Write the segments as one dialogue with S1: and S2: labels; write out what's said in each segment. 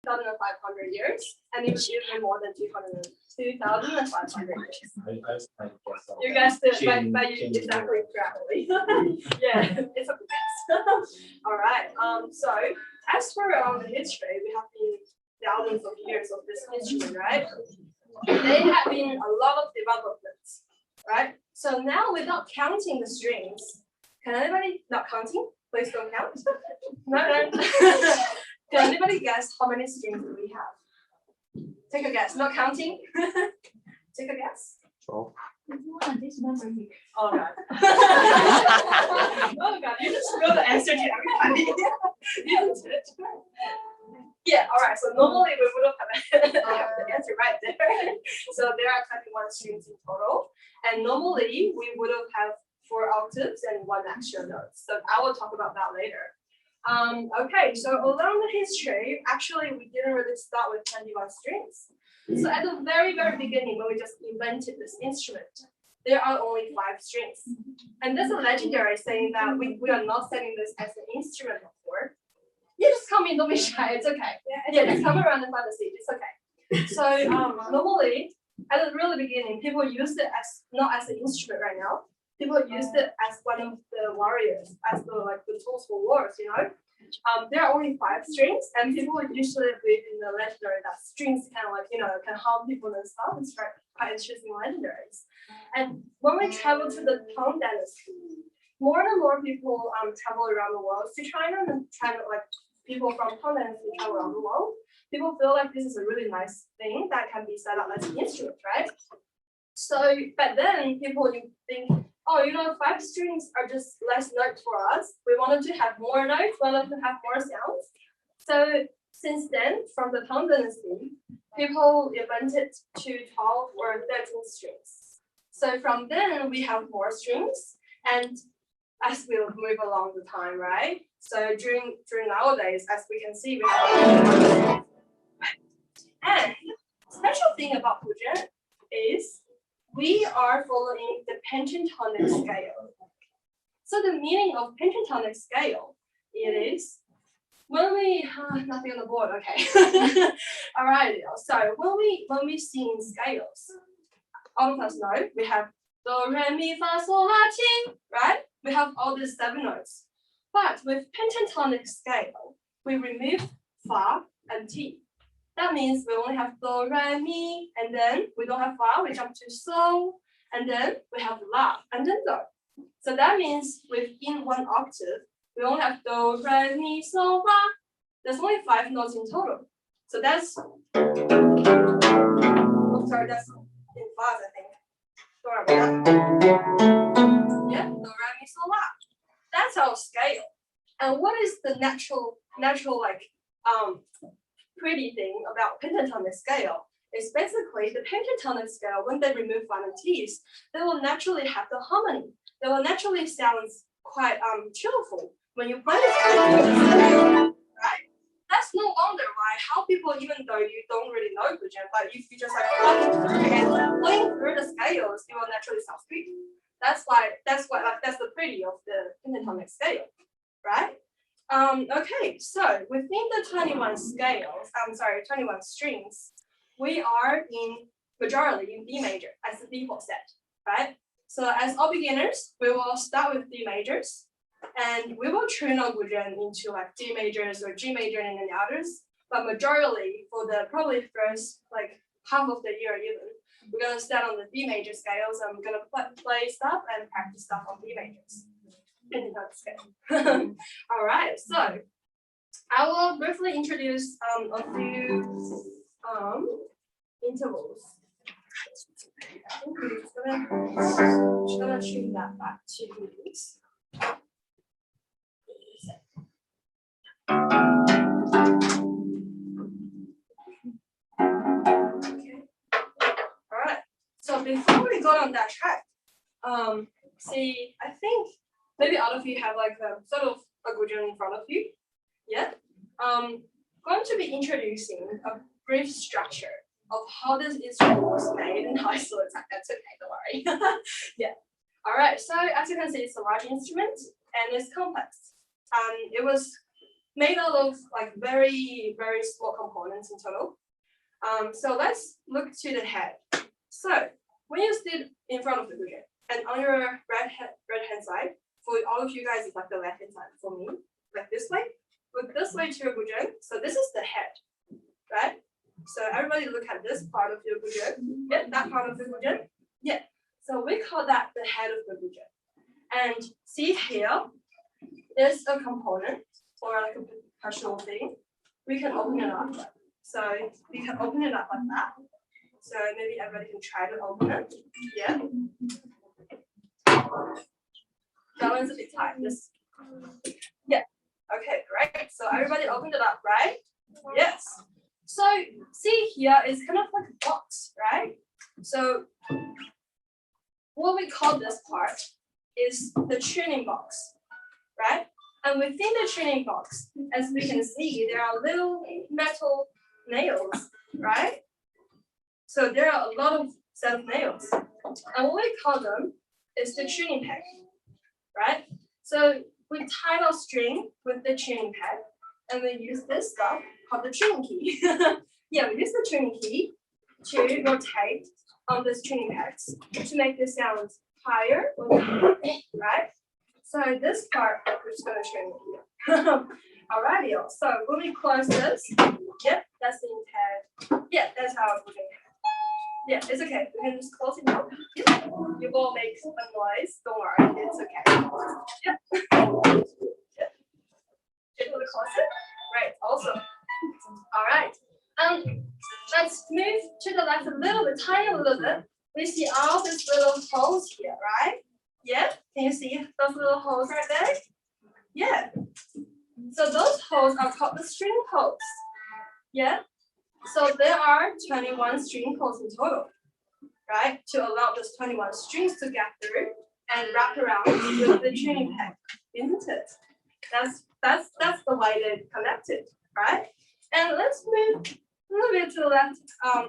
S1: 2,500 years, and it's even more than 2,500 years. You guessed it, but you exactly correctly. Yeah, it's a guess. All right. So as for the history, we have been thousands of years of this instrument, right? There have been a lot of developments, right? So now, without counting the strings, can anybody not counting? Please don't count. No. Can anybody guess how many strings do we have? Take a guess. Not counting. Take a guess.
S2: 12.
S3: This number here.
S1: Oh God. Oh God, you just know the answer to everybody. Isn't it? Yeah, all right. So normally we would have the answer right there. So there are 21 strings in total. And normally we would have 4 octaves and 1 extra note. So I will talk about that later. Okay, so along the history, actually we didn't really start with 21 strings. So at the very, very beginning, when we just invented this instrument, there are only 5 strings. And there's a legendary saying that we are not setting this as an instrument before. You just come in, don't be shy, it's okay. Yeah, just come around and find the seat, it's okay. So normally, at the really beginning, people used it as not as an instrument right now. People used it as one of the warriors, as the tools for wars, you know. There are only 5 strings, and people usually believe in the legendary that strings can harm people and stuff. It's quite interesting legendaries. And when we travel to the Tang Dynasty, more and more people travel around the world to China, and people from Tang Dynasty travel around the world. People feel like this is a really nice thing that can be set up as an instrument, right? So, but then people think, oh, 5 strings are just less notes for us. We wanted to have more notes, we wanted to have more sounds. So since then, from the Tang Dynasty, people invented to 12 or 13 strings. So from then, we have more strings, and as we move along the time, right? So during nowadays, as we can see, we have and special thing about Guzheng is we are following the pentatonic scale. So the meaning of pentatonic scale, it is when we nothing on the board, okay. All right, so when we sing scales, all of us know we have do, re, mi, fa, sol, la, ti, right? We have all these 7 notes. But with pentatonic scale, we remove fa and ti. That means we only have do, re, mi, and then we don't have fa, we jump to sol, and then we have la, and then do. So that means within 1 octave, we only have do, re, mi, sol, la. There's only 5 notes in total. So that's, that's in fas, I think. Sorry about that. Yeah, do, re, mi, sol, la. That's our scale. And what is the natural pretty thing about pentatonic scale is basically the pentatonic scale, when they remove one and t's, they will naturally have the harmony. They will naturally sound quite cheerful when you play this right? That's no wonder why how people, even though you don't really know Guzheng, but if you just playing through the scales, it will naturally sound sweet. That's the pretty of the pentatonic scale, right? Okay, so within the 21 strings, we are majority in D major as the default set, right? So as all beginners, we will start with D majors, and we will train our Guzheng into D majors or G major and any others. But majority for the probably first half of the year even, we're gonna start on the D major scales, and we're gonna play stuff and practice stuff on D majors. All right, so I will briefly introduce a few intervals. I think we're just gonna tune that back to minutes. Okay. All right. So before we go on that track, I think maybe all of you have sort of a Guzheng in front of you. Yeah. Going to be introducing a brief structure of how this instrument was made and how it looks like. That's okay, don't worry. Yeah. All right. So as you can see, it's a large instrument and it's complex. It was made out of like very, very small components in total. So let's look to the head. So when you stood in front of the guzheng, and on your right hand side, for all of you guys, it's like the left hand side. For me, like this way. Look this way to your guzheng. So this is the head, right? So everybody look at this part of your guzheng. Yeah, that part of the guzheng. Yeah. So we call that the head of the guzheng. And see here, there's a component or like a perpetual thing. We can open it up. So we can open it up like that. So maybe everybody can try to open it. Yeah. That one's a bit tight. Just yeah. Okay, great. So everybody opened it up, right? Yes. So see here is kind of like a box, right? So what we call this part is the tuning box, right? And within the tuning box, as we can see, there are little metal nails, right? So there are a lot of set of nails. And what we call them is the tuning peg, right? So we tie our string with the tuning peg, and we use this stuff called the tuning key. Yeah, we use the tuning key to rotate on this tuning pegs to make the sound higher or lower, right? So this part, we're just going to trim here. Alrighty, so when we close this, yep, that's the head. Yeah, that's how we're doing it. Yeah, it's okay. We can just close it now. Yep. You will make a noise. Don't worry, it's okay. Yep. Yep. Gently close it. Right, awesome. All right. Let's move to the left a little bit, tiny a little bit. We see all these little holes here, right? Yeah. Can you see those little holes right there? Yeah. So those holes are called the string holes. Yeah. So there are 21 string holes in total, right? To allow those 21 strings to get through and wrap around with the tuning peg, isn't it? That's the way they're connected, right? And let's move a little bit to the left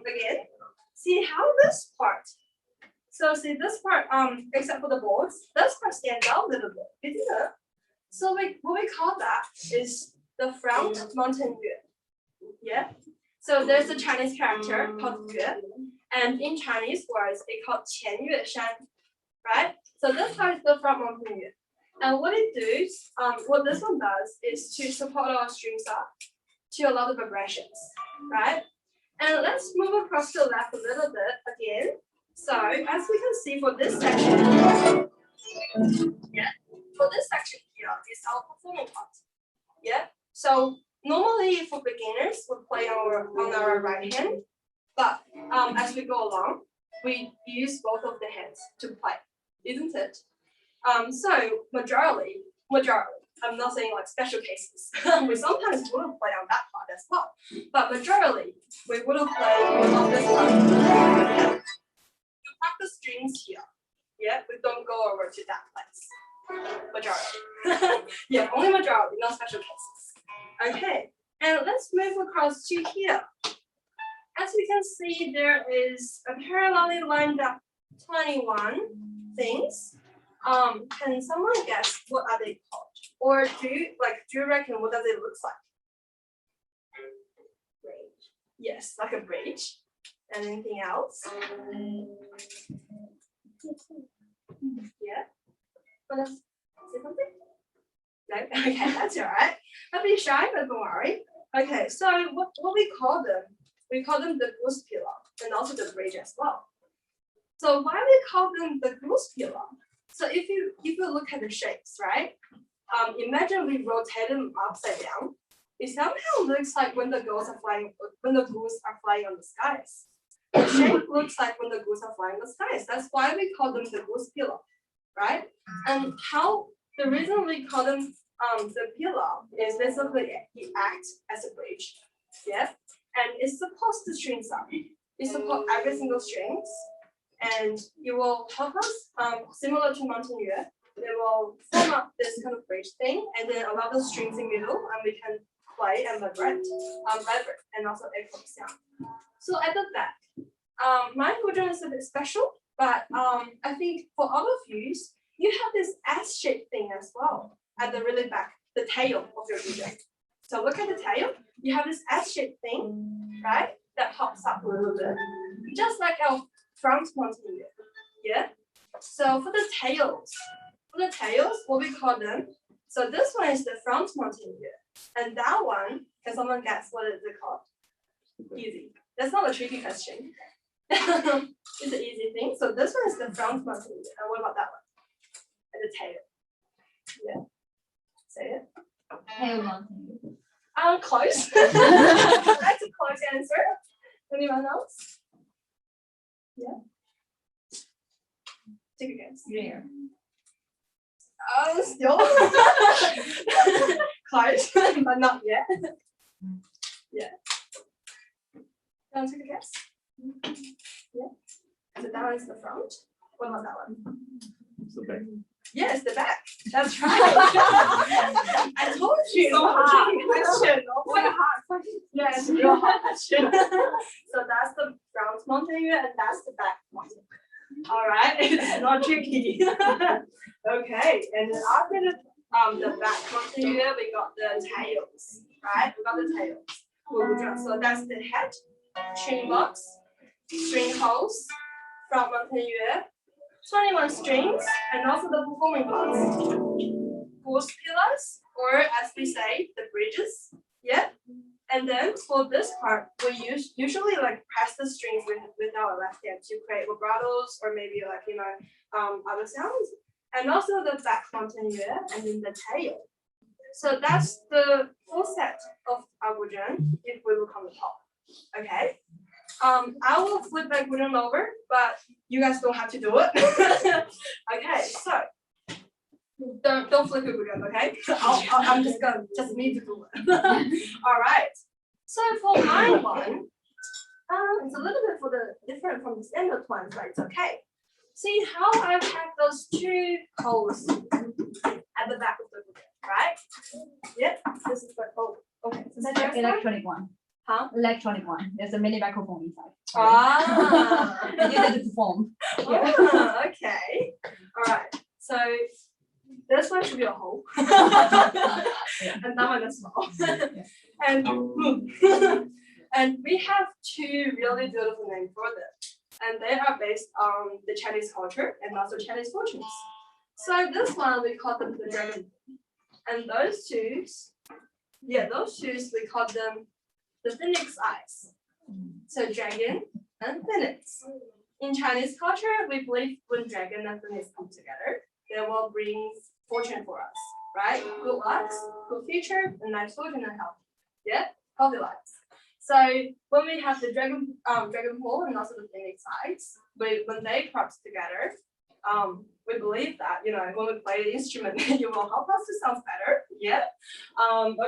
S1: again. See how this part. So see this part, except for the balls, this part stands out a little bit, isn't it? So what we call that is the front mountain yue. Yeah. So there's a Chinese character called yue, and in Chinese words, it called qian yue shan, right? So this part is the front mountain yue. And what it does, what this one does is to support our strings up to a lot of vibrations, right? And let's move across to the left a little bit again. So as we can see for this section, yeah, for this section here is our performing part. Yeah. So normally for beginners, we play on our right hand, but as we go along, we use both of the hands to play, isn't it? So majority, I'm not saying like special cases. We sometimes would play on that part as well, but majority we would play on this part. You pack the strings here. Yeah, we don't go over to that place. Majority. Yeah, only majority, not special cases. Okay, and let's move across to here. As we can see, there is a parallelly lined up 21 things. Can someone guess what are they called? Or do you reckon what does it look like? Bridge. Yes, like a bridge. And anything else? Yeah. What else? Say something? No? Okay, that's all right. Don't be shy, but don't worry. Okay, so what we call them? We call them the goose pillar and also the bridge as well. So why we call them the goose pillar? So if you look at the shapes, right? Imagine we rotate them upside down. It somehow looks like when the goose are flying on the skies. The shape looks like when the goose are flying on the skies. That's why we call them the goose pillar, right? And the reason we call them the pillar is basically it acts as a bridge, yeah. And it's supposed to strings up. It supports every single strings. And it will help us, similar to mountain yue, they will form up this kind of bridge thing and then allow the strings in the middle and we can play and vibrate, and also echo sound. So at the back, my guzheng is a bit special, but I think for all of you have this S-shaped thing as well at the really back, the tail of your guzheng. So look at the tail. You have this S-shaped thing, right? That hops up a little bit, just like our front mountain ear. Yeah. So for the tails, what we call them? So this one is the front mountain ear, and that one, can someone guess what is it called? Easy. That's not a tricky question. It's an easy thing. So this one is the front mountain ear. And what about that one? And the tail. Yeah. Say it.
S3: Tail mountain.
S1: Close. That's a close answer. Anyone else? Yeah. Take a guess.
S3: Rear.
S1: Still close, but not yet. Yeah. Take a guess. Yeah. So that one's the front. What about that one?
S2: It's the back.
S1: Yeah, it's the back. That's right. I told you. So hard question. What a hard question. Yeah, it's a real hard question. So that's the front mountain ear and that's the back mountain. All right, it's not tricky. Okay, and then after the back mountain ear, we got the tails, right? We got the tails. So that's the head, string box, string holes, front mountain ear, 21 strings, and also the performing parts. Goose pillars, or as we say, the bridges. Yeah. And then for this part, we usually like press the strings with our left hand to create vibratos or maybe like other sounds. And also the back mountain ear and then the tail. So that's the full set of our guzheng if we look on the top. Okay. I will flip that guzheng over, but you guys don't have to do it. Okay, so don't flip your guzheng, okay? I'm just need to do it. All right. So for my one, it's a little bit different from the standard one, but it's okay. See how I have those two holes at the back of the guzheng, right? Yep. This is the hole. Okay. So
S3: That's the electronic one.
S1: Huh?
S3: Electronic one. There's a mini microphone inside.
S1: Ah.
S3: You need to perform.
S1: Oh, okay. All right. So this one should be a hole. And that one is small. And we have two really beautiful names for them. And they are based on the Chinese culture and also Chinese fortunes. So this one we call them the dragon. And those two we call them the phoenix eyes. So dragon and phoenix. In Chinese culture, we believe when dragon and phoenix come together, they will bring fortune for us, right? Good luck, good future, and nice fortune and health. Yeah, healthy lives. So when we have the dragon pole and also the phoenix eyes, when they cross together, we believe that when we play the instrument, it will help us to sound better. Yeah.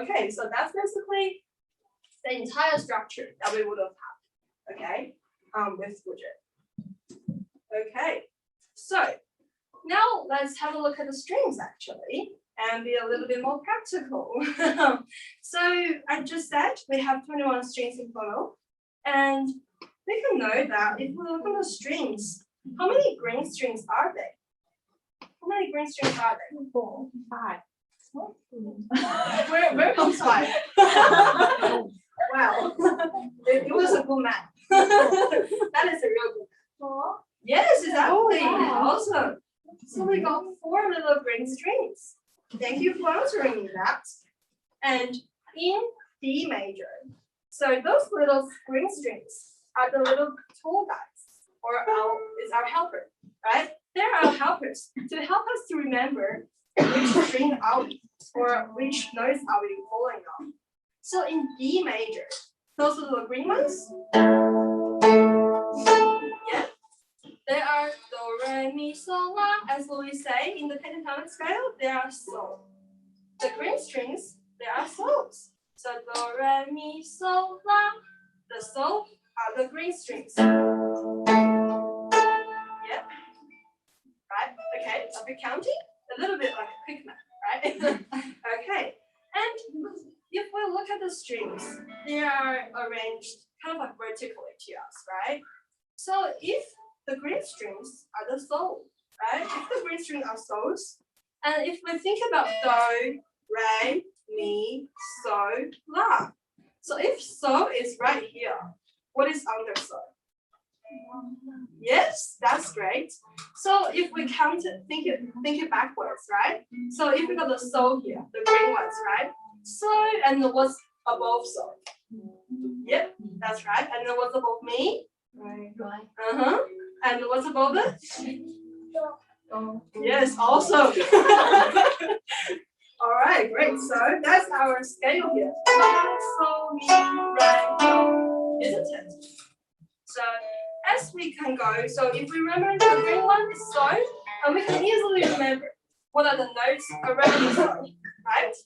S1: Okay, so that's basically the entire structure that we would have had. Okay, with guzheng. Okay, so now let's have a look at the strings actually and be a little bit more practical. So I just said we have 21 strings in total, and we can know that if we look at the strings, how many green strings are there? How many green strings are there?
S3: 4, 5.
S1: Where comes 5? Wow, it was a good math. That is a real good math.
S3: 4.
S1: Yes, exactly.
S3: Oh, wow.
S1: Awesome. So we got 4 little green strings. Thank you for answering me that. And in D major, so those little green strings are the little tool guys, or is our helper, right? They're our helpers to help us to remember which string are we, or which notes are we falling on. So in D major, those little green ones, yeah, they are do, re, mi, sol, la, as we say in the pentatonic scale, they are sol. The green strings, they are sols. So do, re, mi, sol, la, the sol are the green strings. Yep. Right, okay, I'll be counting a little bit like a quick math, right? Okay, and if we look at the strings, they are arranged kind of like vertically to us, right? So if the green strings are the soul, right? If the green strings are sols, and if we think about do, re, mi, so, la. So if so is right here, what is under so? Yes, that's great. So if we count it, think it backwards, right? So if we got the so here, the green ones, right? So and what's above so? Yep, that's right. And then what's above me?
S3: Right.
S1: Uh-huh. And what's above it? Yes, awesome. All right, great. So that's our scale here. So, mi, re, do, isn't it? So as we can go, so if we remember the green one is so, and we can easily remember what are the notes around the so, right?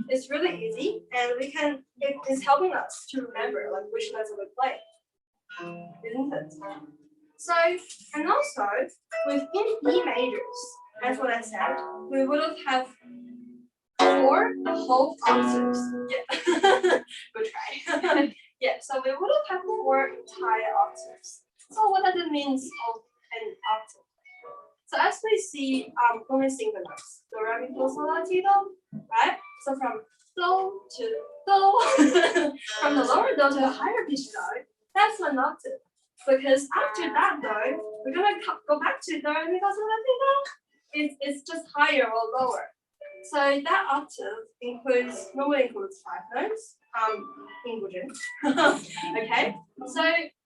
S1: It's really easy, and it is helping us to remember like which notes we play, isn't it? So, and also within E majors, as what I said, we would have 4 whole octaves. Yeah, good try. Yeah, so we would have 4 entire octaves. So what does it mean of an octave? So as we see, when we sing the notes, do, re, mi, fa, sol, la, ti, do, right? So from do to do, from the lower do to the higher pitched do, that's an octave. Because after that though, we're gonna go back to do, re, mi, fa, sol, la, ti, do. It's just higher or lower. So that octave normally includes 5 notes, in Guzheng. Okay, so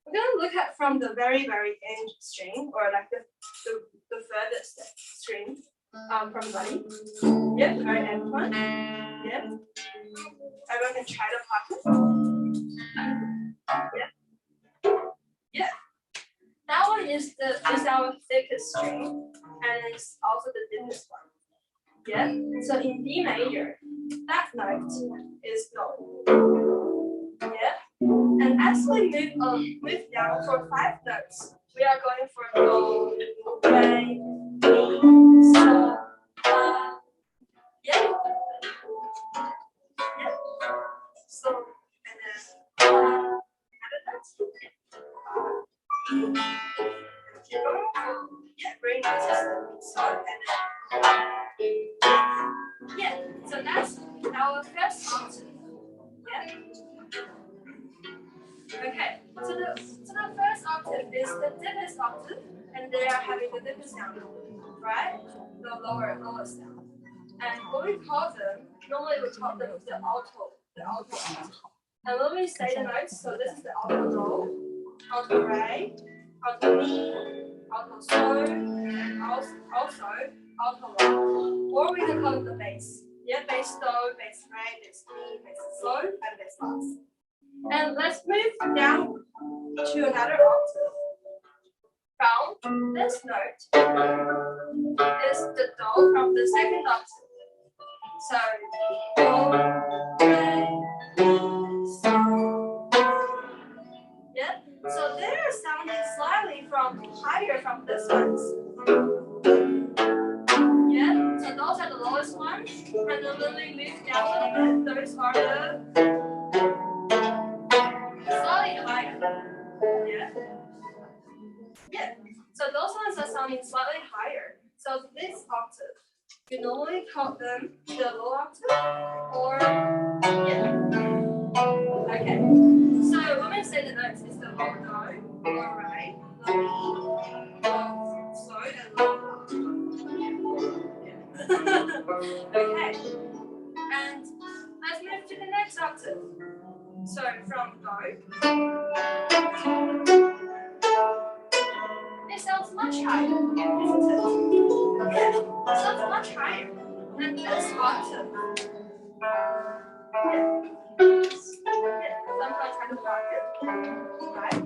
S1: we're gonna look at from the very, very end string, or like the furthest string, from the body. Yep, the very end one. Yep. Everyone can try to pluck it. Yep. Yep. That one is our thickest string, and it's also the thinnest one. Yeah. So in D major, that note is do. Yeah. And as we move down for 5 notes, we are going for do, re, mi, so, la. Yeah. Yeah. So and then and keep going. Yeah, very nice. So and then yeah. So that's our first octave. Yeah. Okay, so the first octave is the deepest octave, and they are having the deepest sound, right? The lowest sound. And what we call them, normally we call them the alto octave. And when we say the notes, so this is the alto do, alto re, alto mi, alto so, and also alto la. Or we can call it the bass. Yeah, bass do, bass re, bass mi, bass so, and bass las. And let's move down to another octave. From this note is the do from the second octave. So do, re, mi, so. Yeah. So they're sounding slightly higher from this ones. Yeah. So those are the lowest ones, and then when we move down a little bit, those are the slightly higher. Yeah. Yeah. So those ones are sounding slightly higher. So this octave, you normally call them the low octave or yeah. Okay. So when we say the notes, it's the low do, low re, low mi, low so, and low la. Yeah. Okay. And let's move to the next octave. So from do, it sounds much higher, isn't it? Yeah, it sounds much higher. And this octave, yeah, sometimes I can block it, right?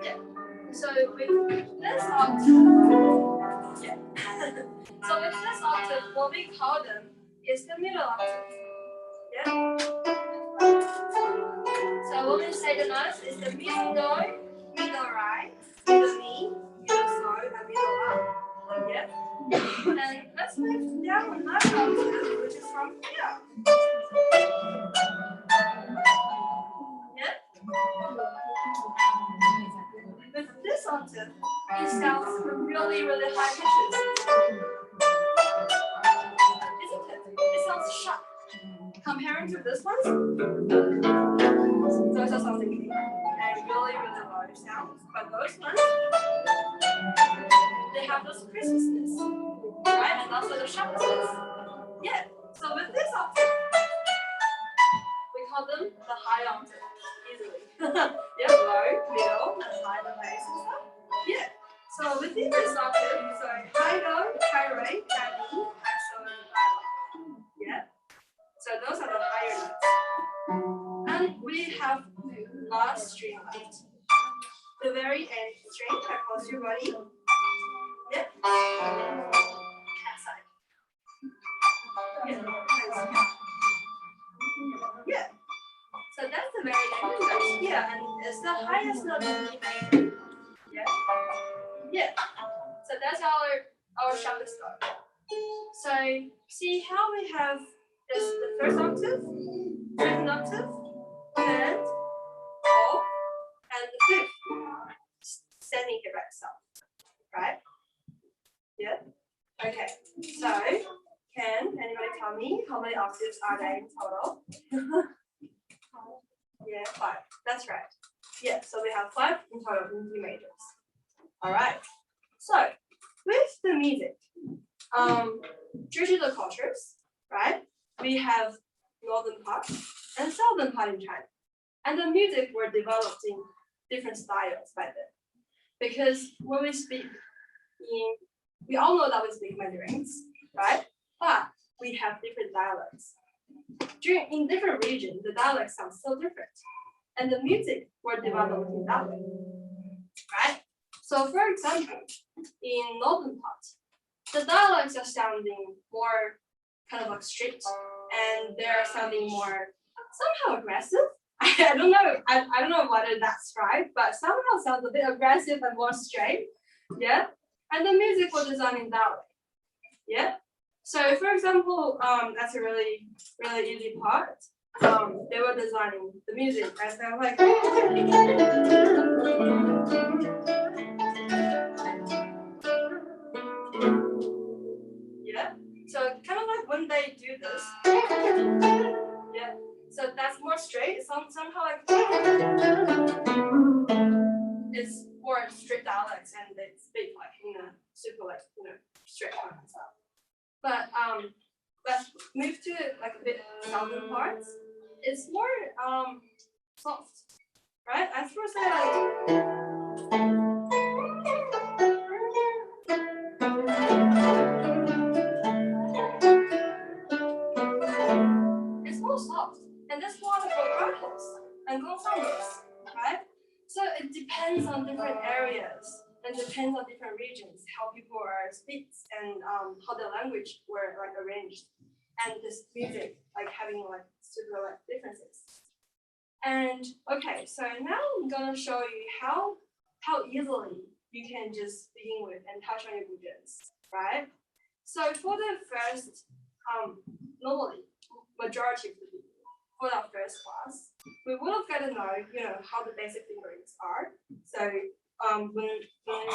S1: Yeah. So with this octave, yeah. So with this octave, what we call them is the middle octave. Yeah. So when we say the notes, is the mi do, mi do re, mi do mi, mi do so, and mi do la. Yeah. And let's move down another octave, which is from here. Yeah. With this octave, it sounds really, really high pitches. comparing to this one, those are something clean and really, really large sounds. But those ones, they have those crispness, right? And also the sharpness. Yeah. So with this octave, we call them the high octave easily. Yeah, low, middle, and high the bass and stuff. Yeah. So within this octave, so high low, high rate, high E, high solo, and high low. Yeah. So those are the higher notes. And we have the last string left. The very end string across your body. Yeah. Cat side. Yeah. Yeah. So that's the very end note. Yeah, and it's the highest note in E major. Yeah. Yeah. So that's our sharpest note. So see how we have this the first octave, second octave, third, fourth, and the fifth standing here by itself. Right? Yeah. Okay. So can anybody tell me how many octaves are there in total? Yeah, 5. That's right. Yeah, so we have 5 in total in D majors. All right. So with the music, due to the cultures, right? We have northern part and southern part in China, and the music were developed in different styles by then. Because when we speak we all know that we speak Mandarins, right? But we have different dialects. In different regions, the dialect sounds so different. And the music were developed in that way, right? So for example, in northern part, the dialects are sounding more kind of like strict, and they're sounding more somehow aggressive. I don't know. I don't know whether that's right, but somehow sounds a bit aggressive and more straight. Yeah. And the music was designed in that way. Yeah. So for example, that's a really, really easy part. They were designing the music as kind of like yeah. So kind of like when they do this, yeah. So that's more straight. Somehow like it's more strict dialects and they speak like super like straight and stuff. But let's move to like a bit southern parts. It's more soft, right? I suppose say it's more soft, and there's a lot of vibratos and ensembles, right? So it depends on different areas and depends on different regions how people are speaks and how the language were like arranged. And this music like having like super like differences. And okay, so now I'm gonna show you how easily you can just begin with and touch on your guzhengs, right? So for the first, normally majority of the people for our first class, we would have got to know how the basic fingerings are. So when we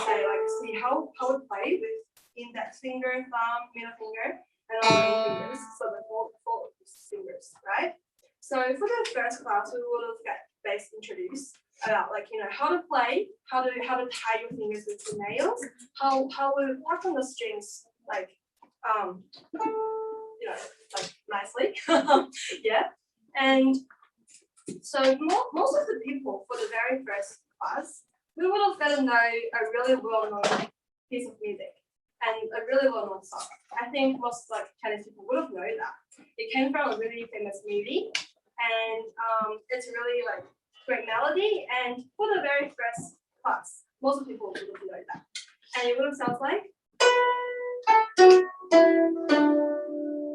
S1: say like see how we play with index finger, thumb, middle finger. And all ring fingers, so the four fingers, right? So for the first class, we would have got base introduced about like how to play, how to tie your fingers with the nails, how we work on the strings like like nicely, yeah. And so most of the people for the very first class, we would have got to know a really well-known piece of music. And a really well-known song. I think most like Chinese people would have known that. It came from a really famous movie, and it's really like great melody. And for the very first class, most of the people would have known that. And it would have sounds like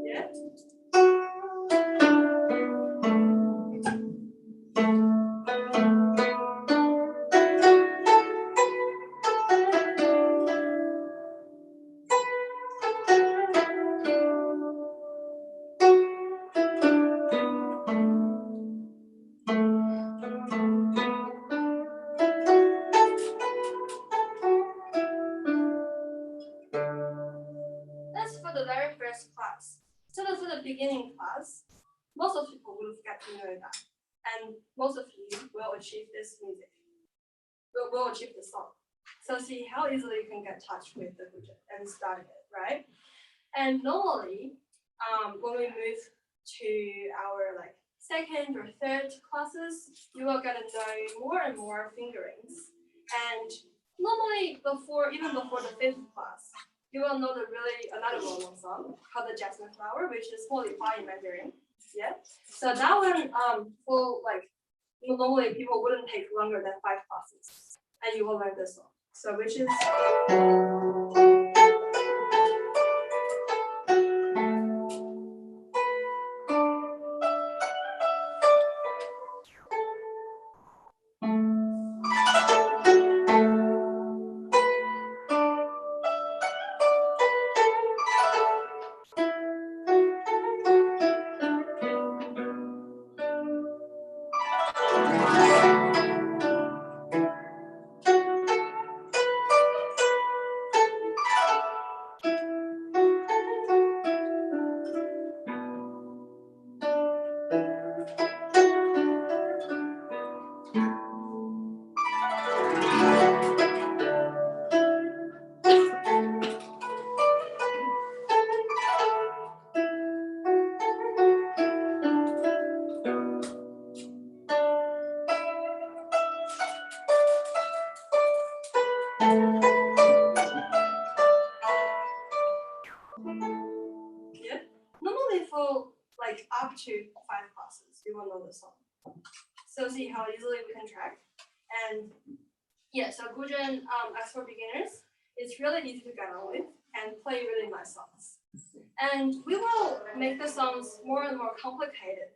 S1: yeah. That's for the very first class. So for the beginning class, most of people will get to know that, and most of you will achieve this music. Will achieve the song. So see how easily you can get in touch with the Guzheng and start it, right? And normally, when we move to our like second or third classes, you will get to know more and more fingerings. And normally, even before the fifth class, you will know another well-known song called the Jasmine Flower, which is Moliya in Mandarin. Yeah. So that one, for like normally people wouldn't take longer than 5 classes, and you will learn this song. So which is. Normally for like up to 5 classes, you will know the song. So see how easily we can track. And yeah, so Guzheng, as for beginners, it's really easy to get on with and play really nice songs. And we will make the songs more and more complicated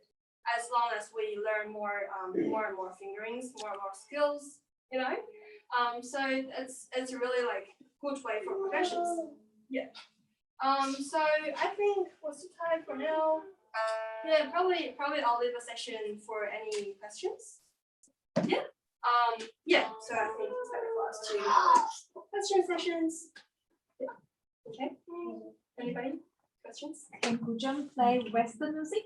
S1: as long as we learn more and more fingerings, more and more skills, you know. So it's really like good way for progressions. Yeah. So I think what's the time for now? Yeah, probably I'll leave a session for any questions. Yeah. Yeah. So I think it's better for us to have question sessions. Yeah. Okay. Anybody? Questions?
S3: Can Guzheng play Western music?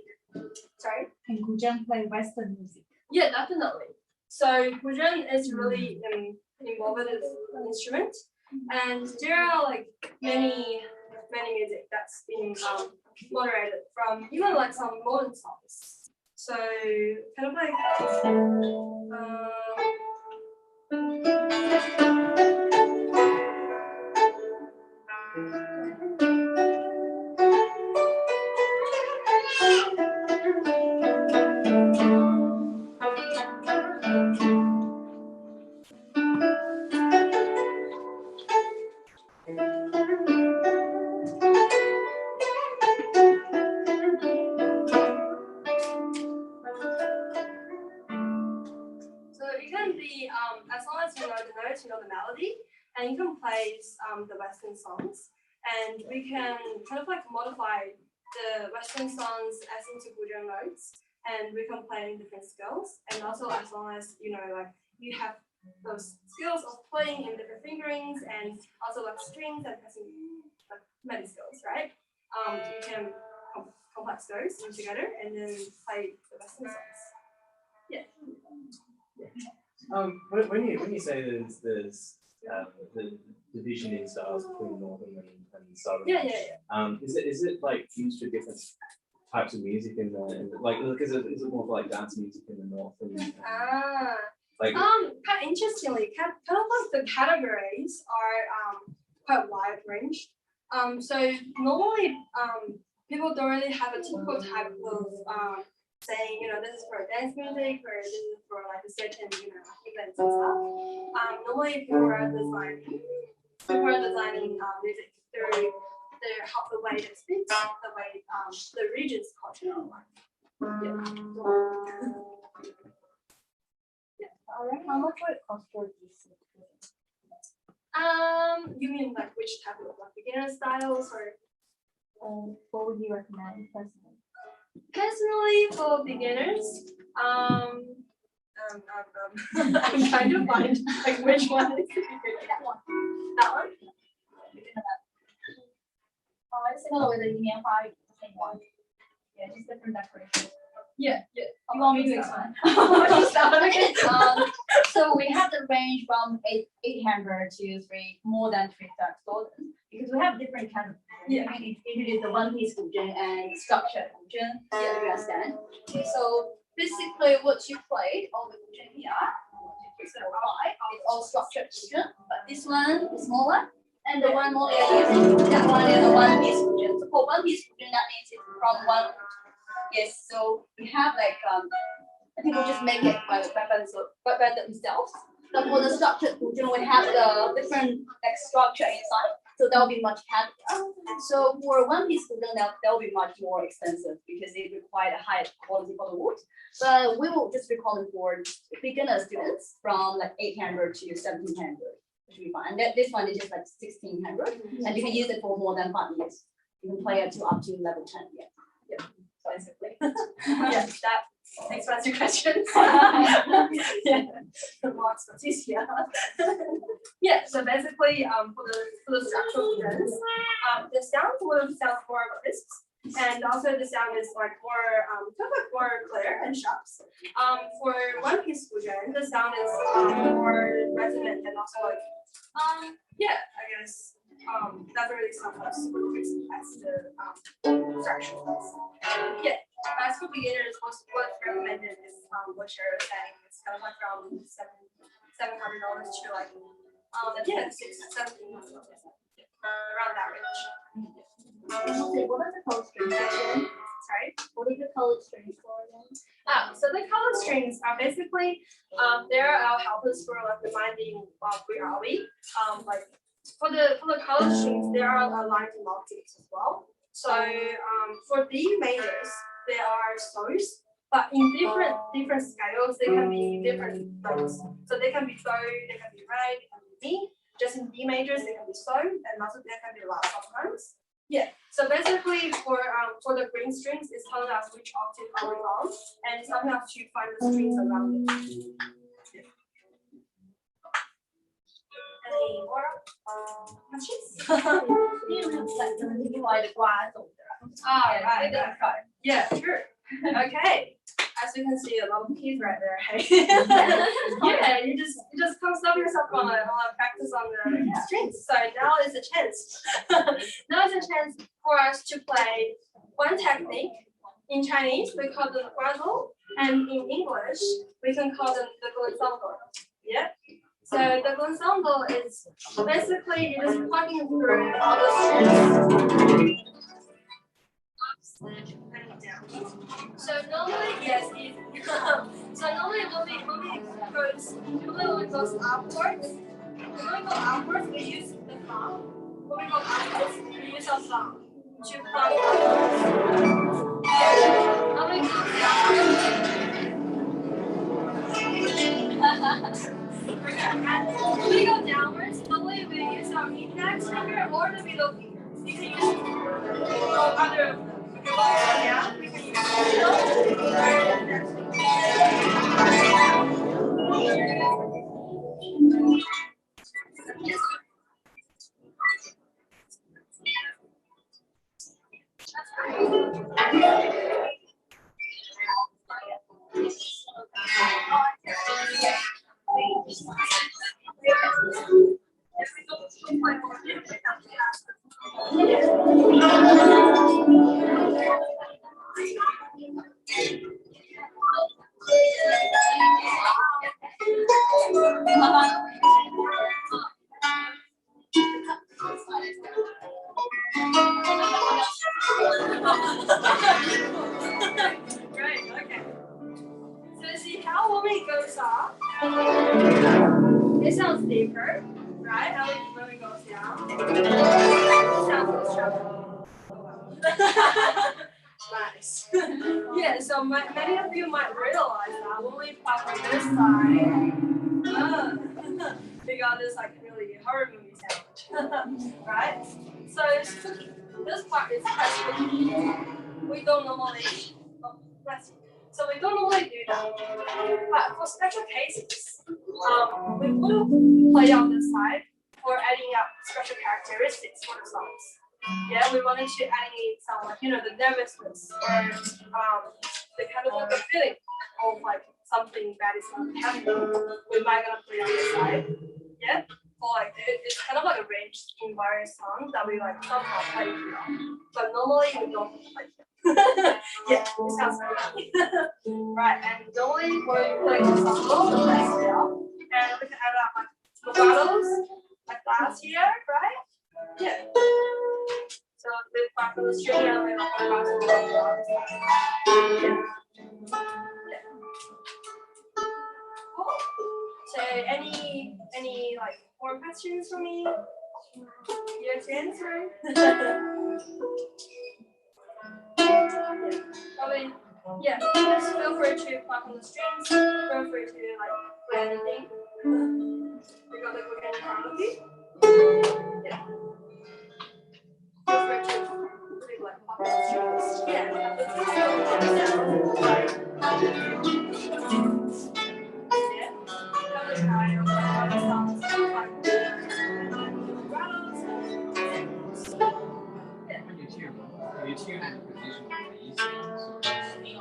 S1: Sorry.
S3: Can Guzheng play Western music?
S1: Yeah, definitely. So Guzheng is really innovative instrument, and there are like many music that's been moderated from even like some modern songs. So kind of like as long as you know the notes, you know the melody, and you can play the Western songs, and we can kind of like modify the Western songs as into Guzheng notes, and we can play in different scales, and also as long as you know like you have those skills of playing in different fingerings and also like strings and pressing like many skills, right? You can complex those together and then play the Western songs. Yeah.
S2: When you say there's the division in styles between northern and southern, is it like used for different types of music in the like is it more like dance music in the north and like
S1: kind of interestingly, kind of like the categories are quite wide range. So normally people don't really have a typical type of saying, you know, this is for dance music or this is for like a certain, you know, events and stuff. Normally people are designing music through the way they speak, the way the region's culture are like. Yeah.
S3: Alright, how much would it cost for this?
S1: You mean like which type of like beginner styles or?
S3: What would you recommend personally?
S1: Personally, for beginners, I'm trying to find like which one is that one. That one.
S3: 现在我的一年花语是什么？
S4: Yeah, just different decorations.
S1: Yeah.
S4: You want me to explain? So we have the range from 800 to more than 3,000 because we have different kinds of.
S1: Yeah.
S4: We introduce the one-piece guzheng and structured guzheng. Yeah, you understand. So basically, what you played on the guzheng here, 1, 2, 3, 4, 5, it's all structured guzheng, but this one is smaller. And the one Moliya using, that one is a one-piece guzheng. So for one-piece guzheng, that means it's from one. Yes, so we have like I think we'll just make it by themselves. But for the structured guzheng, we have the different like structure inside, so that will be much heavier. So for one piece guzheng, that will be much more expensive because it requires a higher quality for the wood. But we will just recommend for beginner students from like 800 to 1700. Should be fine. And this one is just like 1600, and you can use it for more than 5 years. You can play it to up to level 10. Yeah. Basically.
S1: Yeah, that explains your questions. Yeah, more expertise here. Yeah, so basically, for the structural guzhengs, the sound will sound more crisp, and also the sound is like more more clear and sharp. For one-piece guzheng, the sound is more resonant and also like yeah, I guess doesn't really sound as super crisp as the structural. Yeah, as for beginners, what's recommended is what you're saying. It's kind of like from $700 to like yeah, $600-$700 around that range.
S3: What are the color strings again?
S1: Sorry.
S3: What are the color strings for again?
S1: So the color strings are basically they're our helpers for like reminding where are we. Like for the color strings, there are aligned in octaves as well. So for D majors, there are so's, but in different scales, they can be different notes. So they can be do, they can be re, they can be mi. Just in D majors, they can be so, and also they can be la sometimes. Yeah. So basically, for the green strings, it's telling us which octave are we on, and it's helping us to find the strings around it. Any more questions? Right. Yeah, sure. Okay. As you can see, a lot of keys right there. Yeah, you just come stop yourself on a practice on the strings. So now is a chance. Now is a chance for us to play one technique. In Chinese, we call them guazhou, and in English, we can call them the guzhengaga. Yeah. So the guzhengaga is basically you're just plugging through all the strings. So normally, yes, so normally when we goes upwards, we use the thumb. When we go upwards, we use our thumb to plug upwards. When we go downwards, when we go downwards, normally we use our index finger or the middle finger. You can use either of them. Yeah, we can use Right, okay. So see how when it goes up, it sounds deeper, right? How when it goes down, it sounds stronger. Nice. Yeah, so many of you might realize that when we pop on this side, we got this like really horror movie sound, right? So it's tricky. This part is quite tricky. We don't normally, so we don't normally do that. But for special cases, we will play on this side for adding up special characteristics for the songs. Yeah, we wanted to add in some like the nervousness or the kind of like a feeling of like something bad is happening. We might gonna play on the side. Yeah. Or like it's kind of like a ranged in various songs that we like somehow play here. But normally we don't play here. Yeah, it sounds funny. Right, and normally when we play the song, the next year, and we can add up like legatos, like last year, right? Yeah. So the back of the string and then like legato. Yeah. Cool. So any like more questions for me? You have to answer. Probably, yeah. Just feel free to clap on the strings. Feel free to like play anything. You got the book in front of you. Yeah. Feel free to really like clap on the strings. Yeah. Yeah. Another try of like songs like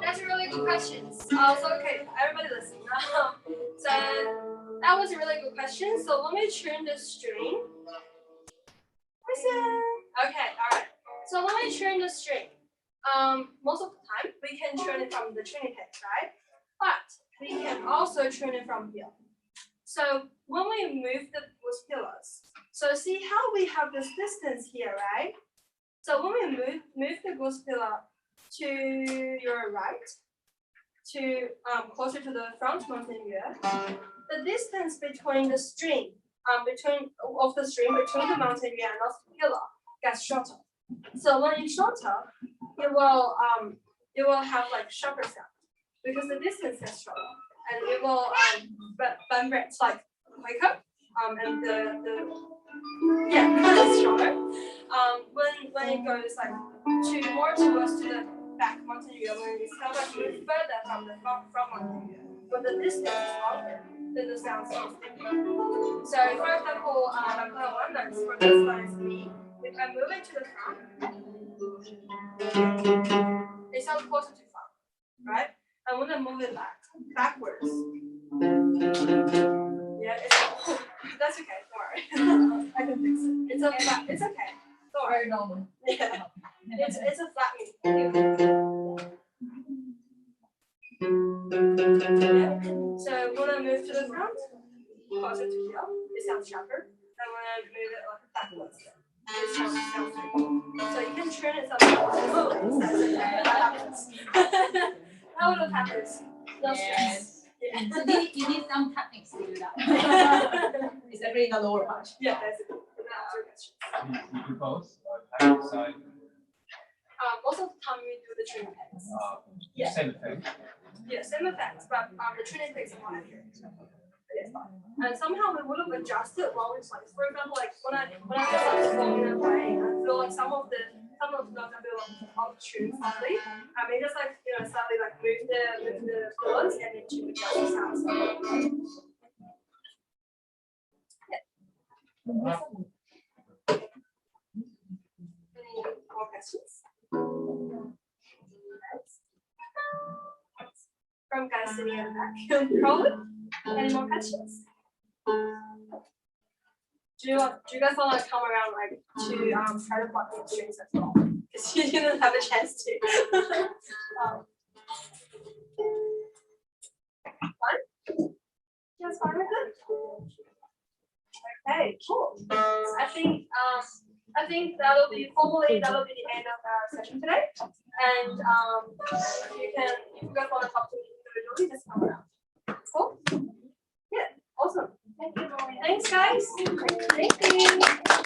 S1: That's a really good question. So okay, everybody listen. So that was a really good question. So let me tune the string. Listen. Okay, all right. So let me tune the string. Most of the time we can tune it from the tuning peg, right? But we can also tune it from here. So when we move the goose pillars, so see how we have this distance here, right? So when we move the goose pillar to your right, to closer to the front mountain ear, the distance between the string, between the mountain ear and the pillar gets shorter. So when it's shorter, it will have like sharper sound because the distance is shorter, and it will vibrate like quicker. And it's shorter. When it goes like more towards to the back mountain ear, when it's kind of like move further from the front mountain ear, but the distance is longer, then the sound sounds different. So for example, like one note for this one is me. If I move it to the front, it sounds closer to front, right? And when I move it backwards, yeah, that's okay. Don't worry, I can fix it. It's okay. It's okay. Don't worry.
S4: Very normal.
S1: Yeah, it's a flat move. Yeah. So when I move to the front, closer to here, it sounds sharper. And when I move it like backwards, it sounds different. So you can turn it sometimes. That happens. That would have happened. No stress. Yeah.
S4: You need some techniques to do that. Especially in the lower part.
S1: Yeah, that's it. That's
S2: You do both, like side.
S1: most of the time we do the tuning pegs. Yeah.
S2: Same effect.
S1: Yeah, same effects, but the tuning pegs are more accurate. And somehow we would have adjusted while we play. For example, like when I was performing and playing, I feel like some of the notes I feel like off tune slightly. I mean, just like slightly like move the chords and then to adjust the sounds. Yeah. Any more questions? From guys sitting at the back. Colin, any more questions? Do you guys want to come around like to try to pluck the strings as well? Because you didn't have a chance to. Fun? You guys fine with it? Okay, cool. I think that'll be the end of our session today. And if you guys want to talk to me individually, just come around. Cool? Yeah, awesome. Thank you, Moliya. Thanks, guys. Thank you.